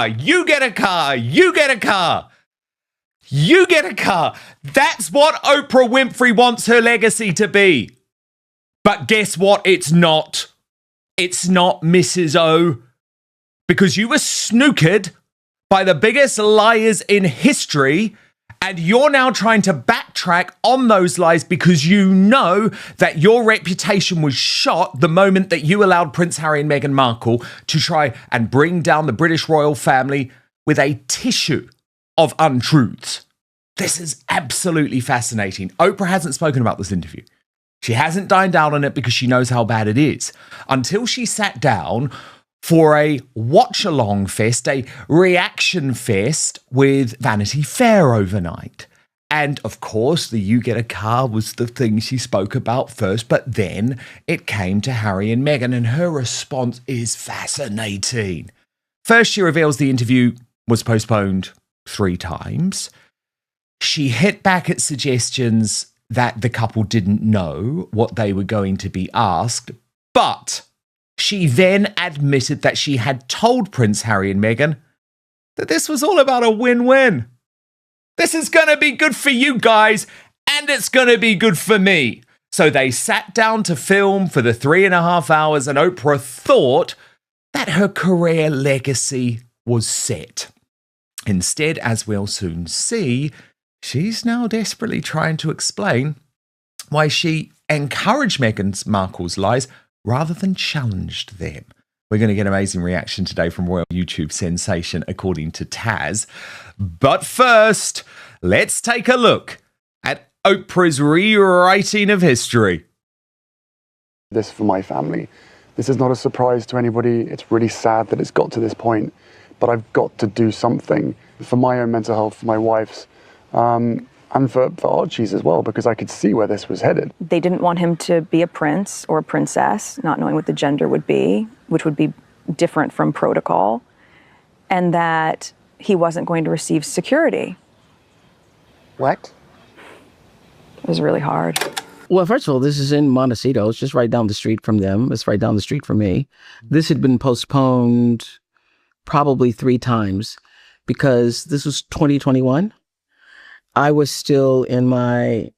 You get a car. You get a car. You get a car. That's what Oprah Winfrey wants her legacy to be. But guess what? It's not. It's not, Mrs. O. Because you were snookered by the biggest liars in history, and you're now trying to backtrack on those lies because you know that your reputation was shot the moment that you allowed Prince Harry and Meghan Markle to try and bring down the British royal family with a tissue of untruths. This is absolutely fascinating. Oprah hasn't spoken about this interview. She hasn't dined out on it because she knows how bad it is. Until she sat down for a watch-along fest, a reaction fest with Vanity Fair overnight. And of course, the you get a car was the thing she spoke about first, but then it came to Harry and Meghan, and her response is fascinating. First, she reveals the interview was postponed 3 times. She hit back at suggestions that the couple didn't know what they were going to be asked, but she then admitted that she had told Prince Harry and Meghan that this was all about a win-win. This is going to be good for you guys, and it's going to be good for me. So they sat down to film for the 3.5 hours, and Oprah thought that her career legacy was set. Instead, as we'll soon see, she's now desperately trying to explain why she encouraged Meghan Markle's lies rather than challenged them. We're going to get an amazing reaction today from royal YouTube sensation, according to Taz. But first, let's take a look at Oprah's rewriting of history. This for my family. This is not a surprise to anybody. It's really sad that it's got to this point, but I've got to do something for my own mental health, for my wife's, and for Archie's as well, because I could see where this was headed. They didn't want him to be a prince or a princess, not knowing what the gender would be, which would be different from protocol, and that he wasn't going to receive security. What? It was really hard. Well, first of all, this is in Montecito. It's just right down the street from them. It's right down the street from me. This had been postponed probably 3 times because this was 2021. I was still in my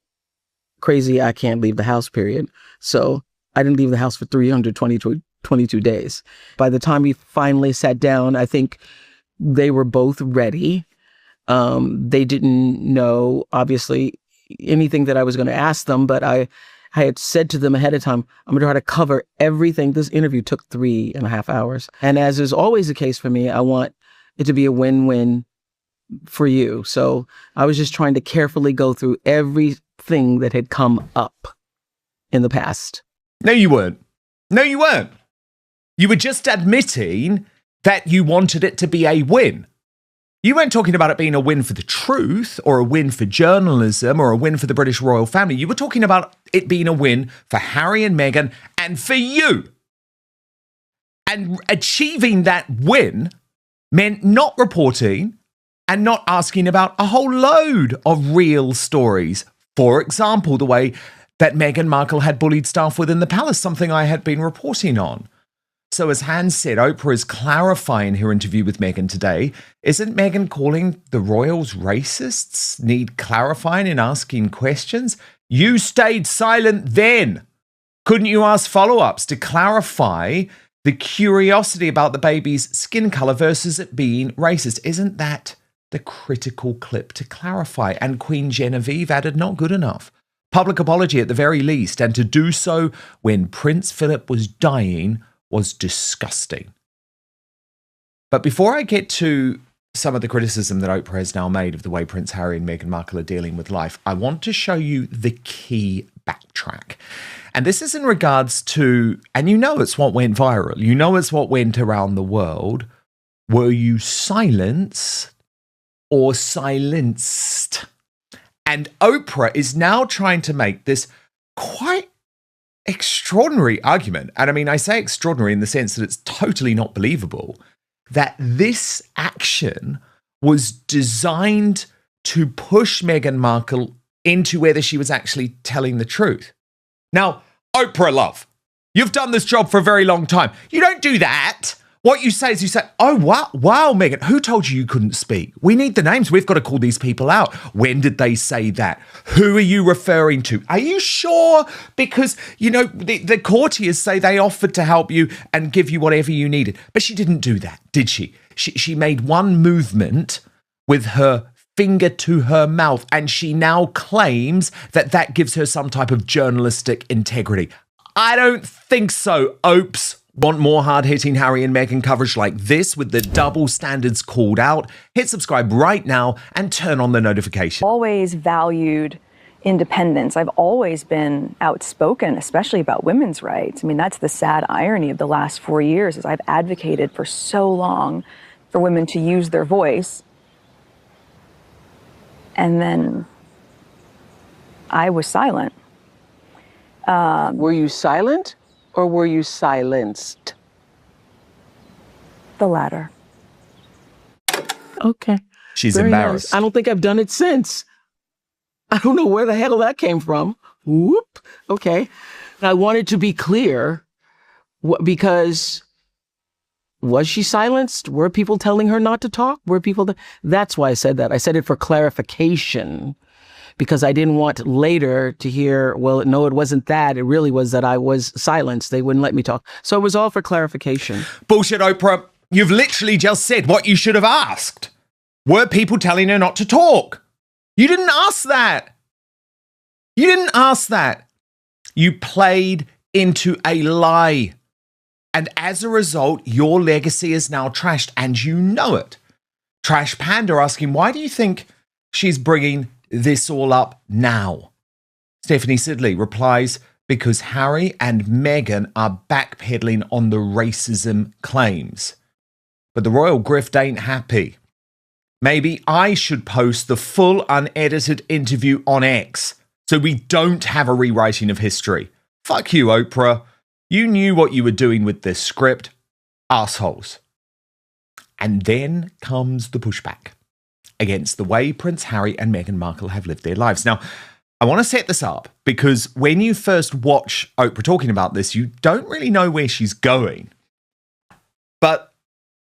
crazy I can't leave the house period. So I didn't leave the house for 322 days. By the time we finally sat down, I think they were both ready. They didn't know, obviously, anything that I was going to ask them, but I had said to them ahead of time, I'm going to try to cover everything. This interview took 3.5 hours. And as is always the case for me, I want it to be a win-win for you. So I was just trying to carefully go through everything that had come up in the past. No, you weren't. No, you weren't. You were just admitting that you wanted it to be a win. You weren't talking about it being a win for the truth or a win for journalism or a win for the British royal family. You were talking about it being a win for Harry and Meghan and for you. And achieving that win meant not reporting and not asking about a whole load of real stories. For example, the way that Meghan Markle had bullied staff within the palace, something I had been reporting on. So as Hans said, Oprah is clarifying her interview with Meghan today. Isn't Meghan calling the royals racists? Need clarifying and asking questions? You stayed silent then. Couldn't you ask follow-ups to clarify the curiosity about the baby's skin color versus it being racist? Isn't that the critical clip to clarify? And Queen Genevieve added, not good enough. Public apology at the very least, and to do so when Prince Philip was dying was disgusting. But before I get to some of the criticism that Oprah has now made of the way Prince Harry and Meghan Markle are dealing with life, I want to show you the key backtrack. And this is in regards to, and you know it's what went viral, you know it's what went around the world. Were you silenced or silenced? And Oprah is now trying to make this quite extraordinary argument. And I mean, I say extraordinary in the sense that it's totally not believable that this action was designed to push Meghan Markle into whether she was actually telling the truth. Now, Oprah, love, you've done this job for a very long time. You don't do that. What you say is you say, oh, wow, Meghan, who told you couldn't speak? We need the names. We've got to call these people out. When did they say that? Who are you referring to? Are you sure? Because, you know, the courtiers say they offered to help you and give you whatever you needed. But she didn't do that, did she? She made one movement with her finger to her mouth, and she now claims that that gives her some type of journalistic integrity. I don't think so, Opes. Want more hard-hitting Harry and Meghan coverage like this with the double standards called out? Hit subscribe right now and turn on the notification. Always valued independence. I've always been outspoken, especially about women's rights. I mean, that's the sad irony of the last 4 years, is I've advocated for so long for women to use their voice. And then I was silent. Were you silent or were you silenced? The latter. Okay. She's Very embarrassed. nice. I don't think I've done it since. I don't know where the hell that came from. Whoop. Okay. I wanted to be clear because was she silenced? Were people telling her not to talk? That's why I said that. I said it for clarification because I didn't want later to hear, well, no, it wasn't that. It really was that I was silenced. They wouldn't let me talk. So it was all for clarification. Bullshit, Oprah. You've literally just said what you should have asked. Were people telling her not to talk? You didn't ask that. You didn't ask that. You played into a lie. And as a result, your legacy is now trashed, and you know it. Trash Panda asking, why do you think she's bringing this all up now? Stephanie Sidley replies, because Harry and Meghan are backpedaling on the racism claims. But the royal grift ain't happy. Maybe I should post the full unedited interview on X so we don't have a rewriting of history. Fuck you, Oprah. You knew what you were doing with this script. Assholes. And then comes the pushback against the way Prince Harry and Meghan Markle have lived their lives. Now, I want to set this up because when you first watch Oprah talking about this, you don't really know where she's going. But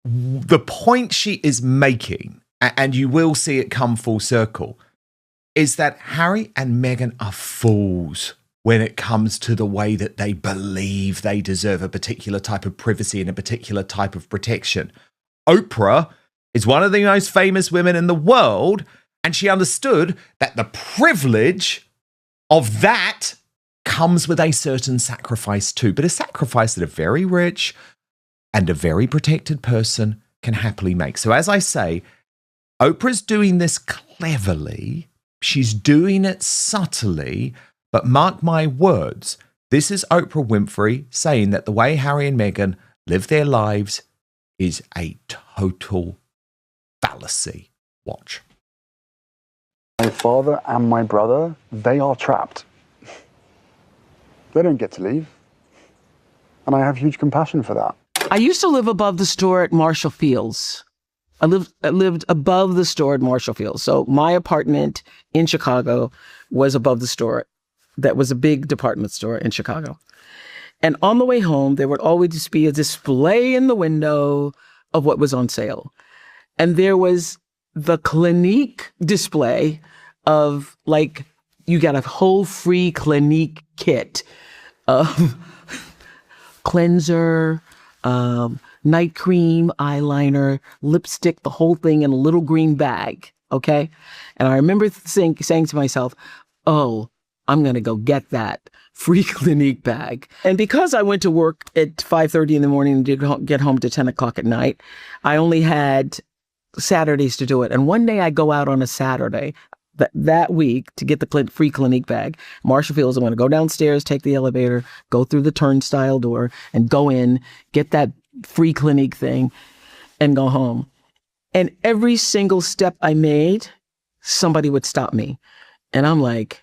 the point she is making, and you will see it come full circle, is that Harry and Meghan are fools when it comes to the way that they believe they deserve a particular type of privacy and a particular type of protection. Oprah is one of the most famous women in the world, and she understood that the privilege of that comes with a certain sacrifice too, but a sacrifice that a very rich and a very protected person can happily make. So as I say, Oprah's doing this cleverly. She's doing it subtly, but mark my words, this is Oprah Winfrey saying that the way Harry and Meghan live their lives is a total fallacy. Watch. My father and my brother, they are trapped. They don't get to leave. And I have huge compassion for that. I used to live above the store at Marshall Fields. I lived above the store at Marshall Fields. So my apartment in Chicago was above the store. That was a big department store in Chicago. And on the way home, there would always be a display in the window of what was on sale. And there was the Clinique display of, like, you got a whole free Clinique kit of cleanser, night cream, eyeliner, lipstick, the whole thing in a little green bag, okay? And I remember saying to myself, oh, I'm going to go get that free Clinique bag. And because I went to work at 5:30 in the morning and did get home to 10 o'clock at night, I only had Saturdays to do it. And one day I go out on a Saturday that week to get the free Clinique bag. Marshall Fields, I'm going to go downstairs, take the elevator, go through the turnstile door and go in, get that free Clinique thing and go home. And every single step I made, somebody would stop me. And I'm like,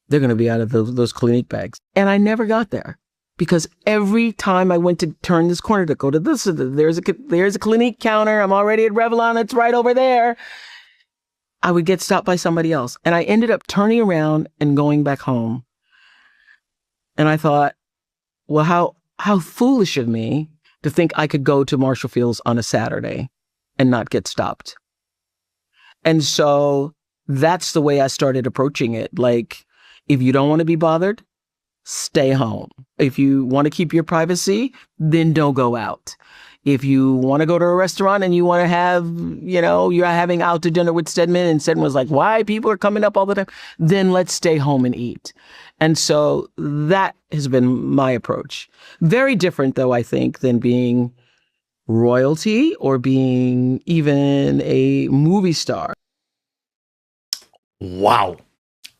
they're going to be out of those Clinique bags. And I never got there because every time I went to turn this corner to go to this, there's a Clinique counter. I'm already at Revlon. It's right over there. I would get stopped by somebody else. And I ended up turning around and going back home. And I thought, well, how foolish of me. to think I could go to Marshall Fields on a Saturday and not get stopped. And so that's the way I started approaching it. Like, if you don't want to be bothered, stay home. If you want to keep your privacy, then don't go out. If you want to go to a restaurant and you want to have, you're having out to dinner with Stedman and Stedman was like, why people are coming up all the time, then let's stay home and eat. And so that has been my approach. Very different, though, I think, than being royalty or being even a movie star. Wow.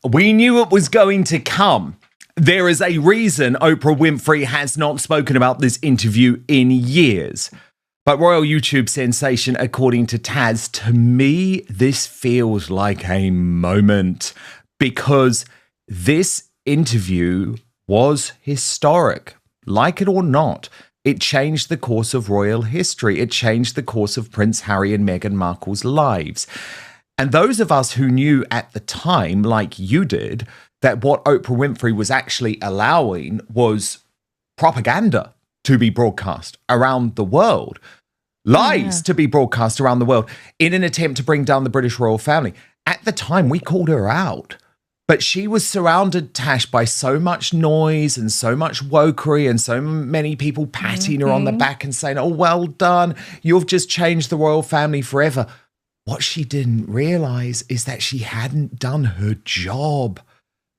We knew it was going to come. There is a reason Oprah Winfrey has not spoken about this interview in years. But royal YouTube sensation, according to Taz, to me, this feels like a moment because this interview was historic. Like it or not, it changed the course of royal history. It changed the course of Prince Harry and Meghan Markle's lives. And those of us who knew at the time, like you did, that what Oprah Winfrey was actually allowing was propaganda to be broadcast around the world, lies to be broadcast around the world in an attempt to bring down the British royal family. At the time, we called her out, but she was surrounded, Tash, by so much noise and so much wokery and so many people patting her on the back and saying, oh, well done, you've just changed the royal family forever. What she didn't realize is that she hadn't done her job.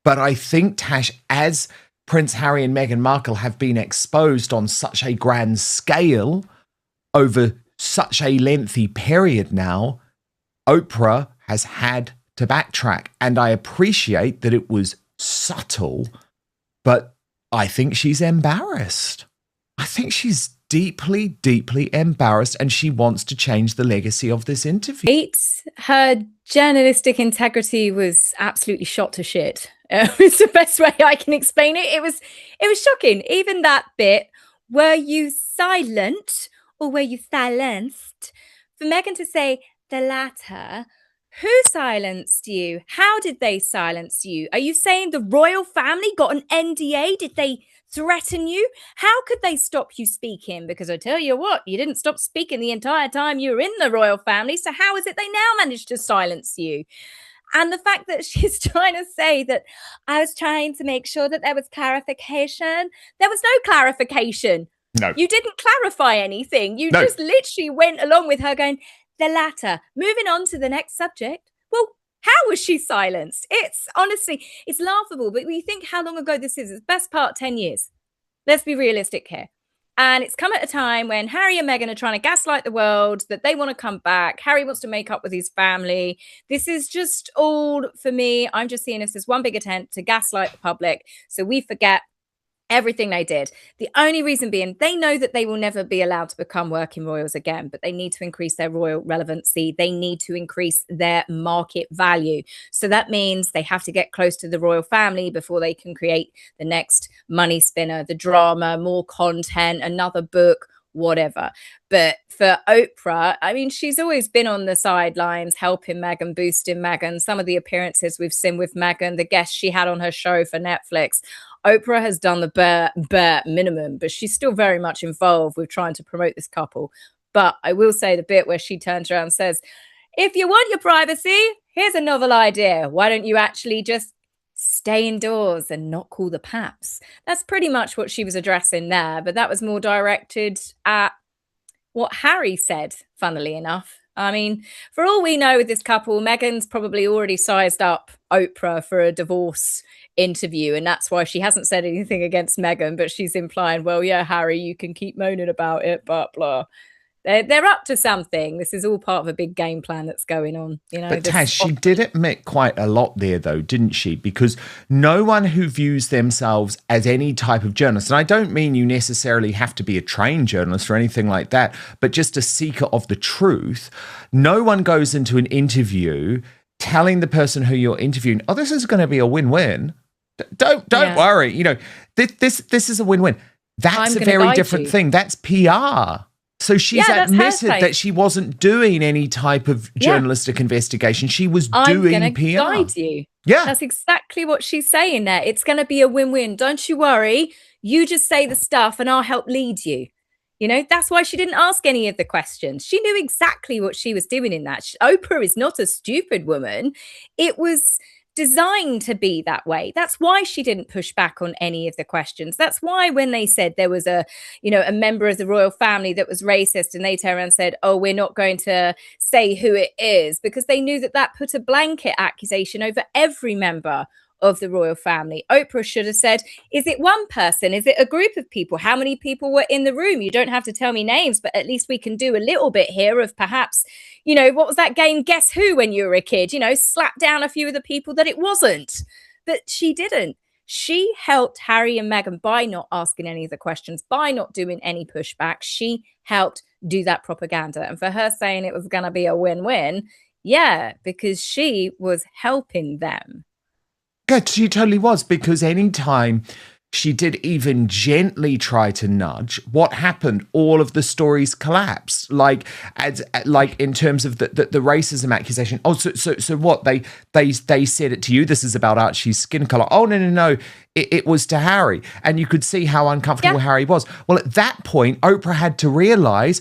But I think, Tash, as Prince Harry and Meghan Markle have been exposed on such a grand scale over such a lengthy period now, Oprah has had to backtrack. And I appreciate that it was subtle, but I think she's embarrassed. I think she's deeply, deeply embarrassed and she wants to change the legacy of this interview. Her journalistic integrity was absolutely shot to shit. It's the best way I can explain it. It was shocking. Even that bit, were you silent or were you silenced? For Meghan to say the latter, who silenced you? How did they silence you? Are you saying the royal family got an NDA? Did they threaten you? How could they stop you speaking? Because I tell you what, you didn't stop speaking the entire time you were in the royal family. So how is it they now managed to silence you? And the fact that she's trying to say that I was trying to make sure that there was clarification. There was no clarification. No. You didn't clarify anything. You just literally went along with her going, the latter. Moving on to the next subject. Well, how was she silenced? It's honestly, it's laughable. But when you think how long ago this is, it's best part 10 years. Let's be realistic here. And it's come at a time when Harry and Meghan are trying to gaslight the world that they want to come back. Harry wants to make up with his family. This is just all, for me, I'm just seeing this as one big attempt to gaslight the public so we forget everything they did. The only reason being they know that they will never be allowed to become working royals again, but they need to increase their royal relevancy. They need to increase their market value. So that means they have to get close to the royal family before they can create the next money spinner, the drama, more content, another book, whatever. But for Oprah, I mean, she's always been on the sidelines, helping Meghan, boosting Meghan. Some of the appearances we've seen with Meghan, the guests she had on her show for Netflix, Oprah has done the bare minimum, but she's still very much involved with trying to promote this couple. But I will say the bit where she turns around and says, if you want your privacy, here's a novel idea. Why don't you actually just stay indoors and not call the paps? That's pretty much what she was addressing there, but that was more directed at what Harry said, funnily enough. I mean, for all we know with this couple, Meghan's probably already sized up Oprah for a divorce interview, and that's why she hasn't said anything against Meghan, but she's implying, well, yeah, Harry, you can keep moaning about it, but blah. They're up to something. This is all part of a big game plan that's going on. You know, but Taz, she did admit quite a lot there, though, didn't she? Because no one who views themselves as any type of journalist, and I don't mean you necessarily have to be a trained journalist or anything like that, but just a seeker of the truth, no one goes into an interview telling the person who you're interviewing, oh, this is going to be a win-win. Don't worry. You know, this is a win-win. That's a very different thing. That's PR. So she's admitted that she wasn't doing any type of journalistic investigation. She was doing PR. I'm going to guide you. Yeah. That's exactly what she's saying there. It's going to be a win-win. Don't you worry. You just say the stuff and I'll help lead you. That's why she didn't ask any of the questions. She knew exactly what she was doing in that. Oprah is not a stupid woman. It was designed to be that way. That's why she didn't push back on any of the questions. That's why when they said there was a member of the royal family that was racist, and they turned around and said, oh, we're not going to say who it is, because they knew that put a blanket accusation over every member of the royal family. Oprah should have said, is it one person? Is it a group of people? How many people were in the room? You don't have to tell me names, but at least we can do a little bit here of perhaps, what was that game, Guess Who, when you were a kid? Slap down a few of the people that it wasn't. But she didn't. She helped Harry and Meghan by not asking any of the questions, by not doing any pushback. She helped do that propaganda. And for her saying it was going to be a win-win, yeah, because she was helping them. Yeah, she totally was, because anytime she did even gently try to nudge, what happened? All of the stories collapsed. Like in terms of the racism accusation. Oh, so what? They said it to you. This is about Archie's skin color. Oh, no. It was to Harry, and you could see how uncomfortable Harry was. Well, at that point, Oprah had to realize,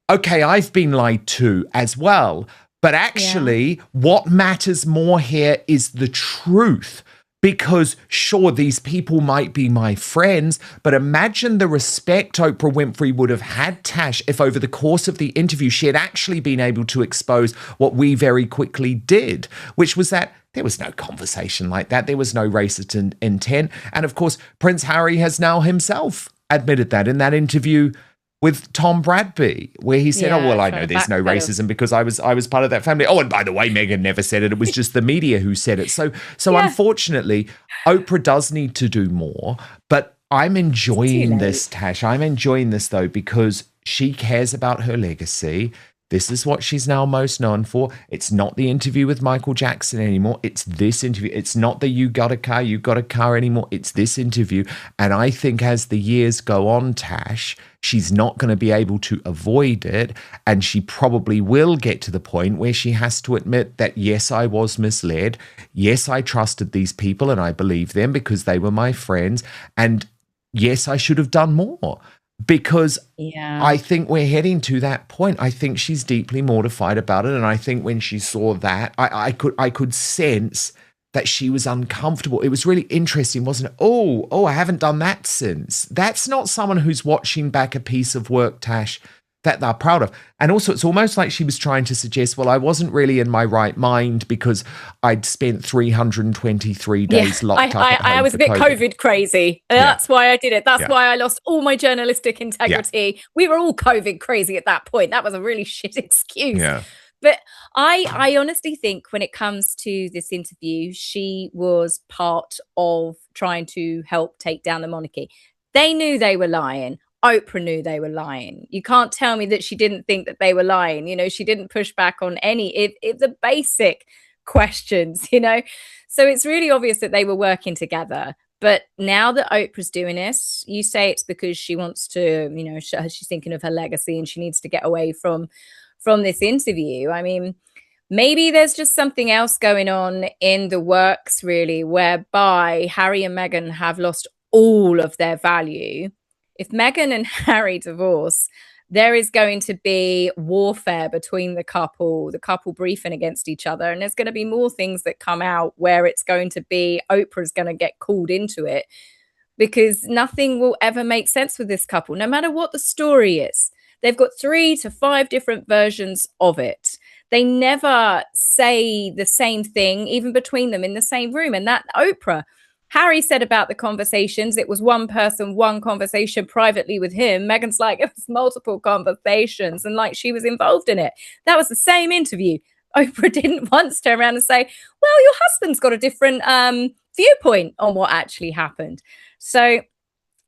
okay, I've been lied to as well. But actually, what matters more here is the truth. Because sure, these people might be my friends, but imagine the respect Oprah Winfrey would have had, Tash, if over the course of the interview, she had actually been able to expose what we very quickly did, which was that there was no conversation like that. There was no racist intent. And of course, Prince Harry has now himself admitted that in that interview with Tom Bradby, where he said, oh, well, I know there's no racism because I was part of that family. Oh, and by the way, Meghan never said it. It was just the media who said it. So unfortunately, Oprah does need to do more. But I'm enjoying this, Tash. I'm enjoying this, though, because she cares about her legacy. This is what she's now most known for. It's not the interview with Michael Jackson anymore. It's this interview. It's not the you got a car anymore. It's this interview. And I think as the years go on, Tash, she's not going to be able to avoid it. And she probably will get to the point where she has to admit that, yes, I was misled. Yes, I trusted these people and I believed them because they were my friends. And yes, I should have done more. Because I think we're heading to that point. I think she's deeply mortified about it. And I think when she saw that, I could sense that she was uncomfortable. It was really interesting, wasn't it? Oh, I haven't done that since. That's not someone who's watching back a piece of work, Tash, that they're proud of. And also, it's almost like she was trying to suggest, well, I wasn't really in my right mind because I'd spent 323 days locked up at home. I was a bit COVID crazy. That's why I did it. That's why I lost all my journalistic integrity. We were all COVID crazy at that point. That was a really shit excuse. Yeah. But I honestly think when it comes to this interview, she was part of trying to help take down the monarchy. They knew they were lying. Oprah knew they were lying. You can't tell me that she didn't think that they were lying. She didn't push back on any if the basic questions, So it's really obvious that they were working together. But now that Oprah's doing this, you say it's because she wants to, she's thinking of her legacy and she needs to get away from this interview. I mean, maybe there's just something else going on in the works, really, whereby Harry and Meghan have lost all of their value. If Meghan and Harry divorce, there is going to be warfare between the couple briefing against each other. And there's going to be more things that come out where it's going to be Oprah's going to get called into it, because nothing will ever make sense with this couple, no matter what the story is. They've got 3 to 5 different versions of it. They never say the same thing, even between them in the same room. And that Harry said about the conversations, it was one person, one conversation privately with him. Meghan's like, it was multiple conversations and like she was involved in it. That was the same interview. Oprah didn't once turn around and say, well, your husband's got a different viewpoint on what actually happened. So,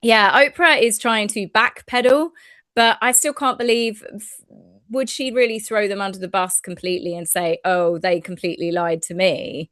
yeah, Oprah is trying to backpedal, but I still can't believe, would she really throw them under the bus completely and say, oh, they completely lied to me?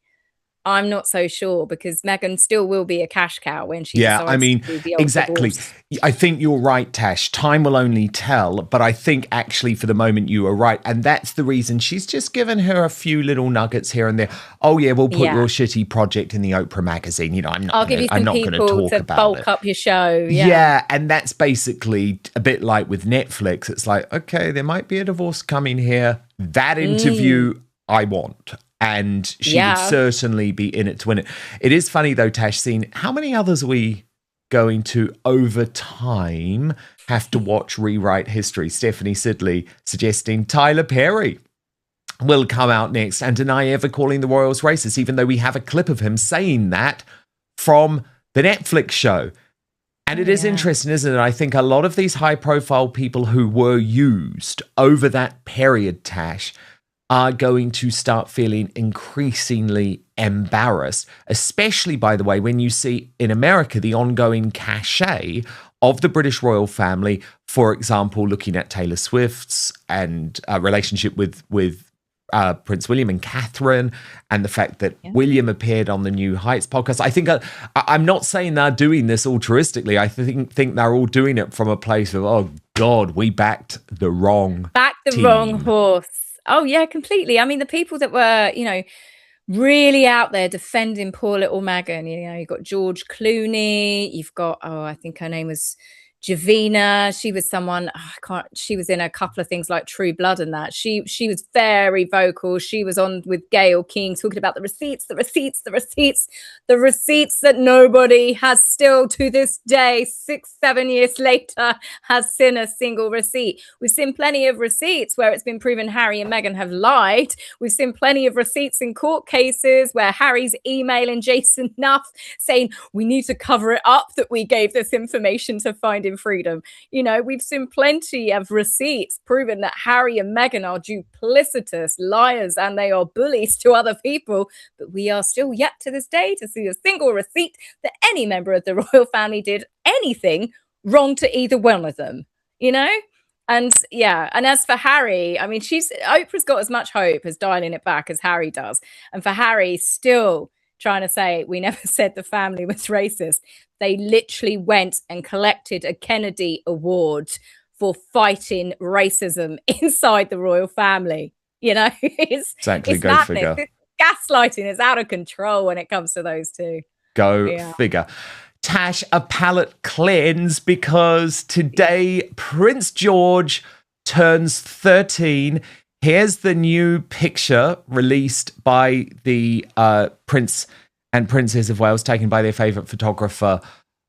I'm not so sure, because Meghan still will be a cash cow when she Yeah, decides I mean, to do the old exactly. divorce. I think you're right, Tash. Time will only tell. But I think actually for the moment you are right. And that's the reason she's just given her a few little nuggets here and there. Oh, yeah, we'll put your shitty project in the Oprah magazine. You know, I'll give you some people talk to about bulk it. up your show. Yeah, and that's basically a bit like with Netflix. It's like, okay, there might be a divorce coming here. That interview I want. And she would certainly be in it to win it. It is funny, though, Tash, seeing how many others are we going to, over time, have to watch rewrite history. Stephanie Sidley suggesting Tyler Perry will come out next and deny ever calling the royals racist, even though we have a clip of him saying that from the Netflix show. And it is interesting, isn't it? I think a lot of these high-profile people who were used over that period, Tash, are going to start feeling increasingly embarrassed, especially, by the way, when you see in America the ongoing cachet of the British royal family, for example, looking at Taylor Swift's and relationship with Prince William and Catherine, and the fact that William appeared on the New Heights podcast. I think I'm not saying they're doing this altruistically. I think they're all doing it from a place of, oh God, we backed the wrong team. Wrong horse. Oh, yeah, completely. I mean, the people that were, you know, really out there defending poor little Meghan, you know, you've got George Clooney, you've got, I think her name was Javina. She was someone, she was in a couple of things like True Blood and that. She was very vocal. She was on with Gayle King talking about the receipts that nobody has still to this day, 6-7 years later, has seen a single receipt. We've seen plenty of receipts where it's been proven Harry and Meghan have lied. We've seen plenty of receipts in court cases where Harry's emailing Jason Nuff saying, we need to cover it up that we gave this information to Finding Freedom. You know, we've seen plenty of receipts proving that Harry and Meghan are duplicitous liars and they are bullies to other people, but we are still yet to this day to see a single receipt that any member of the royal family did anything wrong to either one of them, you know? And as for Harry, I mean, Oprah's got as much hope as dialing it back as Harry does. And for Harry, still trying to say, we never said the family was racist. They literally went and collected a Kennedy Award for fighting racism inside the royal family. You know, it's go madness. figure. Gaslighting is out of control when it comes to those two. Go figure. Tash, a palate cleanse, because today Prince George turns 13. Here's the new picture released by the Prince and Princess of Wales, taken by their favourite photographer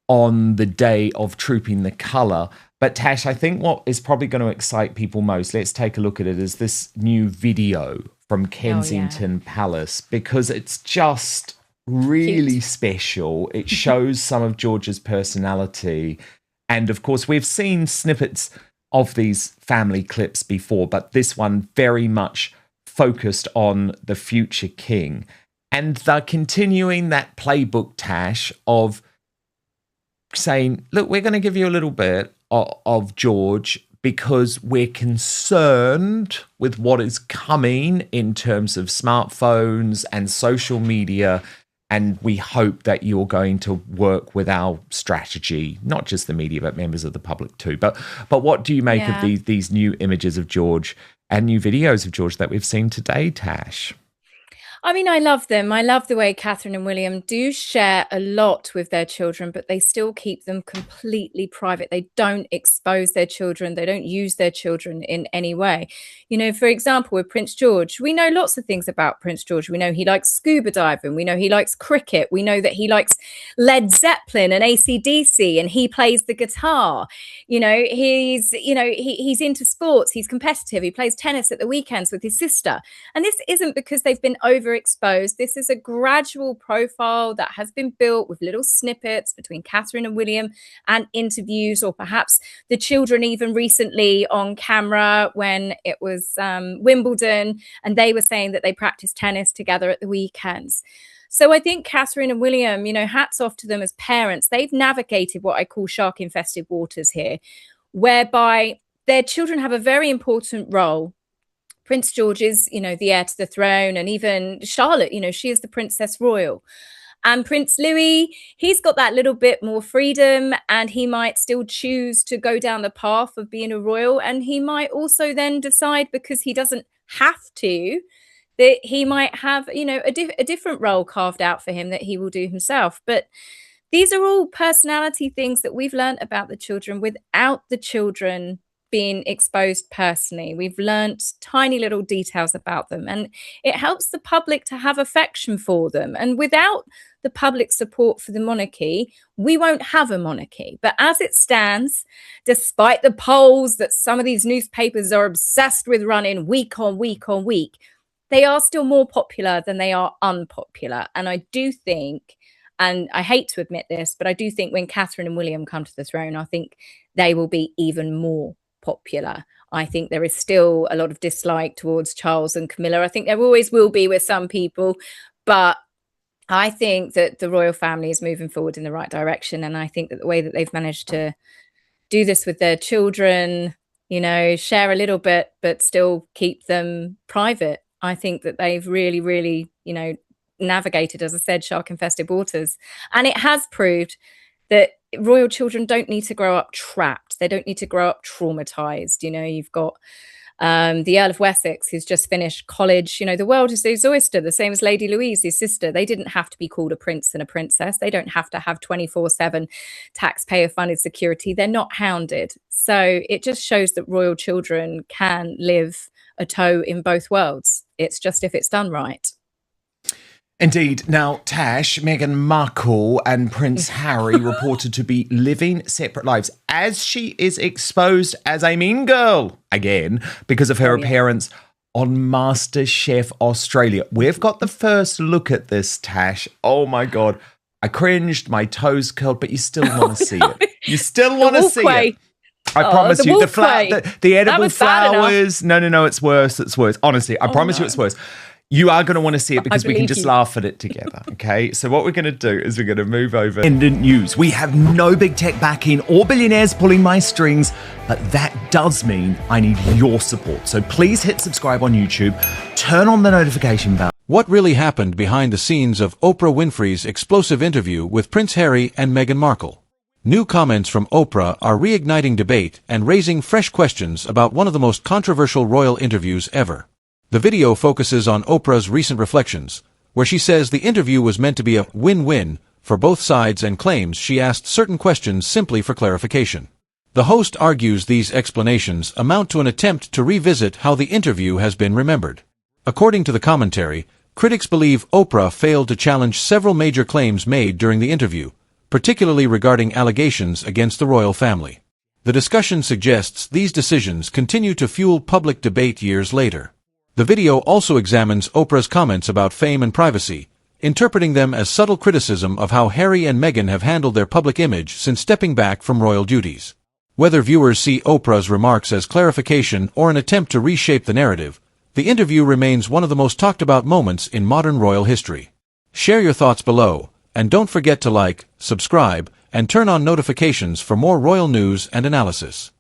on the day of Trooping the Colour. But Tash, I think what is probably going to excite people most, let's take a look at it, is this new video from Kensington Palace, because it's just really special. It shows some of George's personality. And of course, we've seen snippets of these family clips before, but this one very much focused on the future king. And they're continuing that playbook, Tash, of saying, look, we're going to give you a little bit of George because we're concerned with what is coming in terms of smartphones and social media. And we hope that you're going to work with our strategy, not just the media, but members of the public too. But what do you make of these new images of George and new videos of George that we've seen today, Tash? I mean, I love them. I love the way Catherine and William do share a lot with their children, but they still keep them completely private. They don't expose their children. They don't use their children in any way. You know, for example, with Prince George, we know lots of things about Prince George. We know he likes scuba diving. We know he likes cricket. We know that he likes Led Zeppelin and AC/DC, and he plays the guitar. You know, he's into sports. He's competitive. He plays tennis at the weekends with his sister. And this isn't because they've been overexposed. This is a gradual profile that has been built with little snippets between Catherine and William and interviews, or perhaps the children even recently on camera when it was Wimbledon, and they were saying that they practiced tennis together at the weekends. So I think Catherine and William, you know, hats off to them as parents. They've navigated what I call shark-infested waters here, whereby their children have a very important role Prince George is, the heir to the throne, and even Charlotte, she is the Princess Royal. And Prince Louis, he's got that little bit more freedom, and he might still choose to go down the path of being a royal. And he might also then decide, because he doesn't have to, that he might have, a different role carved out for him that he will do himself. But these are all personality things that we've learned about the children without the children being exposed personally. We've learned tiny little details about them, and it helps the public to have affection for them. And without the public support for the monarchy, we won't have a monarchy. But as it stands, despite the polls that some of these newspapers are obsessed with running week on week on week, they are still more popular than they are unpopular. And I do think, and I hate to admit this, but I do think when Catherine and William come to the throne, I think they will be even more popular. I think there is still a lot of dislike towards Charles and Camilla. I think there always will be with some people, but I think that the royal family is moving forward in the right direction. And I think that the way that they've managed to do this with their children, share a little bit, but still keep them private. I think that they've really, really, navigated, as I said, shark-infested waters. And it has proved that royal children don't need to grow up trapped. They don't need to grow up traumatized. You've got the Earl of Wessex, who's just finished college. The world is his oyster, the same as Lady Louise, his sister. They didn't have to be called a prince and a princess. They don't have to have 24/7 taxpayer-funded security. They're not hounded. So it just shows that royal children can live a toe in both worlds. It's just if it's done right. Indeed. Now, Tash, Meghan Markle and Prince Harry reported to be living separate lives as she is exposed as a mean girl again because of her appearance on MasterChef Australia. We've got the first look at this, Tash. Oh, my God. I cringed, my toes curled, but you still want to see it. You still want to see it. I promise you, the edible flowers. No, it's worse. It's worse. Honestly, I promise you it's worse. You are going to want to see it because we can just laugh at it together, okay? So what we're going to do is we're going to move over. Independent news. We have no big tech backing or billionaires pulling my strings, but that does mean I need your support. So please hit subscribe on YouTube, turn on the notification bell. What really happened behind the scenes of Oprah Winfrey's explosive interview with Prince Harry and Meghan Markle? New comments from Oprah are reigniting debate and raising fresh questions about one of the most controversial royal interviews ever. The video focuses on Oprah's recent reflections, where she says the interview was meant to be a win-win for both sides and claims she asked certain questions simply for clarification. The host argues these explanations amount to an attempt to revisit how the interview has been remembered. According to the commentary, critics believe Oprah failed to challenge several major claims made during the interview, particularly regarding allegations against the royal family. The discussion suggests these decisions continue to fuel public debate years later. The video also examines Oprah's comments about fame and privacy, interpreting them as subtle criticism of how Harry and Meghan have handled their public image since stepping back from royal duties. Whether viewers see Oprah's remarks as clarification or an attempt to reshape the narrative, the interview remains one of the most talked about moments in modern royal history. Share your thoughts below, and don't forget to like, subscribe, and turn on notifications for more royal news and analysis.